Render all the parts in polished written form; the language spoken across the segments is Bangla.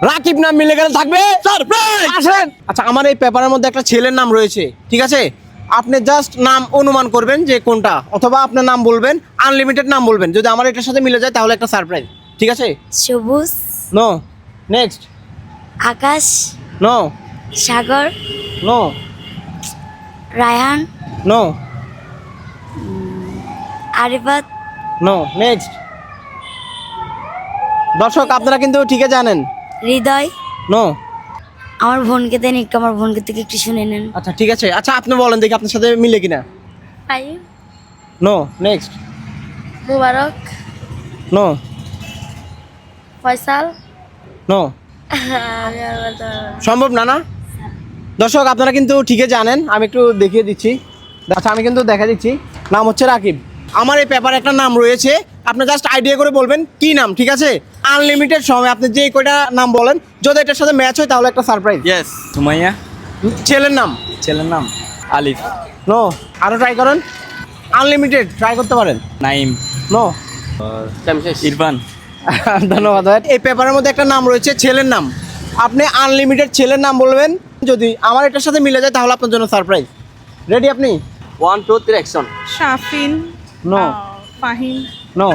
রাকিব নাম মিলে গেলে থাকবে সারপ্রাইজ। আসেন। আচ্ছা, আমার এই পেপারের মধ্যে একটা ছেলের নাম রয়েছে, ঠিক আছে? আপনি জাস্ট নাম অনুমান করবেন যে কোনটা, অথবা আপনার নাম বলবেন, আনলিমিটেড নাম বলবেন। যদি আমার এটার সাথে মিলে যায় তাহলে একটা সারপ্রাইজ, ঠিক আছে? Sabuj, no. Next. Akash, no. Sagar, no. Raihan, no. Arifat, no. Next. দর্শক আপনারা কিন্তু ঠিকই জানেন। হৃদয়। নো। আমার বোনকে দেন একটু, আমার বোনকে থেকে একটু শুনে নেন। আচ্ছা ঠিক আছে। আচ্ছা আপনি বলেন দেখি আপনার সাথে মিলে কিনা। ফাইম, নো। নেক্সট। মুবারক, নো। ফয়সাল। নো। সম্ভব না না? দর্শক আপনারা কিন্তু ঠিকই জানেন, আমি একটু দেখিয়ে দিচ্ছি। আচ্ছা আমি কিন্তু দেখা দিচ্ছি, নাম হচ্ছে রাকিব। আমার এই পেপারে একটা নাম রয়েছে, আপনি জাস্ট আইডিয়া করে বলবেন কি নাম, ঠিক আছে? আনলিমিটেড সময় আপনি যে কয়টা নাম বলেন, যদি এটার সাথে ম্যাচ হয় তাহলে একটা সারপ্রাইজ। ইয়েস, সুমাইয়া। ছেলের নাম? ছেলের নাম আলিফ। নো। আরও ট্রাই করেন, আনলিমিটেড ট্রাই করতে পারেন। নাইম। নো। ইরফান। ধন্যবাদ। এই পেপারের মধ্যে একটা নাম রয়েছে, ছেলের নাম। আপনি আনলিমিটেড ছেলের নাম বলবেন, যদি আমার এটার সাথে মিলে যায় তাহলে আপনার জন্য সারপ্রাইজ। রেডি আপনি? 1 2 3 action. Shafin, no. Fahim, no.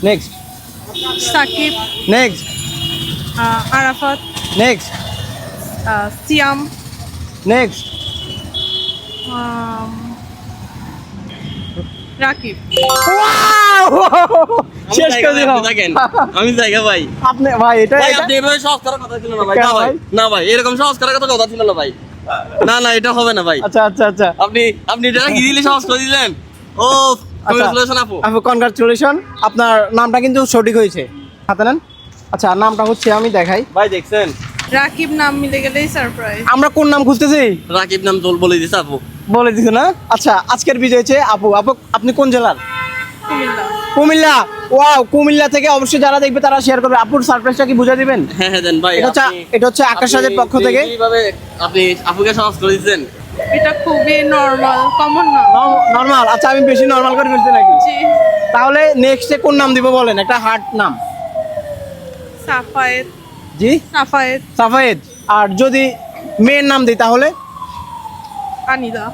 Next. Sakib, next. Arafat, next. Siyam, next. Rakib. শেষ করে দিলাম। আমি জায়গা ভাই। আপনি ভাই এটা ভাই আপনি এভাবে সহজ করার কথা ছিল না ভাই। কেন না ভাই, ভাই? না ভাই, এরকম সহজ করার কথা ছিল না ভাই। না না, এটা হবে না ভাই। আচ্ছা আচ্ছা আচ্ছা আপনি এটা কি দিলে সহজ করে দিলেন। ও কংগ্রেচুলেশন আপু। আপু কনগ্রাচুলেশন, আপনার নামটা কিন্তু সঠিক হয়েছে। হাতে নেন। আচ্ছা নামটা হচ্ছে, আমি দেখাই। ভাই দেখছেন, রাকিব নাম মিলে গেলেই সারপ্রাইজ। আমরা কোন নাম খুঁজতেছি? রাকিব নাম বলে দিছে আপু। বলে দিছে না? আচ্ছা আজকের বিজয় হচ্ছে আপু। আপু আপনি কোন জেলার? কুমিল্লা। কুমিল্লা। ওয়াও, কুমিল্লা থেকে অবশ্যই যারা দেখবে তারা শেয়ার করবে। আপুর সারপ্রাইজটা কি বুঝা দিবেন? হ্যাঁ হ্যাঁ দেন ভাই। এটা হচ্ছে আকাশ রাজের পক্ষ থেকে। এইভাবে আপনি আপুকে সহজ করে দিয়েছেন। এটা খুবই নরমাল, কমন না। নরমাল। আচ্ছা আমি বেশি নরমাল করে ফেলছি নাকি? জি। তাহলে নেক্সটে কোন নাম দিব বলেন, একটা হার্ড নাম। সাফায়েত, জি সাফায়েত, সাফায়েত। আর যদি মেয়ের নাম দিই তাহলে? আনিদা।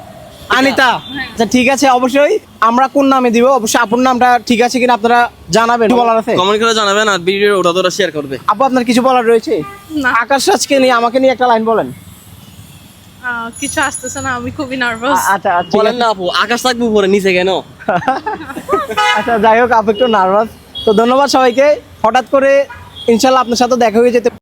আনিতা। আচ্ছা ঠিক আছে, অবশ্যই আমরা কোন নামে দিব, অবশ্যই আপুর নামটা ঠিক আছে কিনা আপনারা জানাবেন। কিছু বলার আছে? কমেন্ট করে জানাবেন, আর ভিডিও ওটা শেয়ার করবে। আপু আপনার কিছু বলার রয়েছে? না, আকাশ রাজকে নিয়ে আমাকে নিয়ে একটা লাইন বলেন। কিছু আসতেছে না, আমি খুবই নার্ভাস। আচ্ছা আচ্ছা বলেন না আপু, আকাশ থাকবে উপরে, নিচে কেন? আচ্ছা যাই হোক, আপু একটু নার্ভাস। তো ধন্যবাদ সবাইকে। হঠাৎ করে ইনশাল্লাহ আপনার সাথে দেখা হয়ে যেতে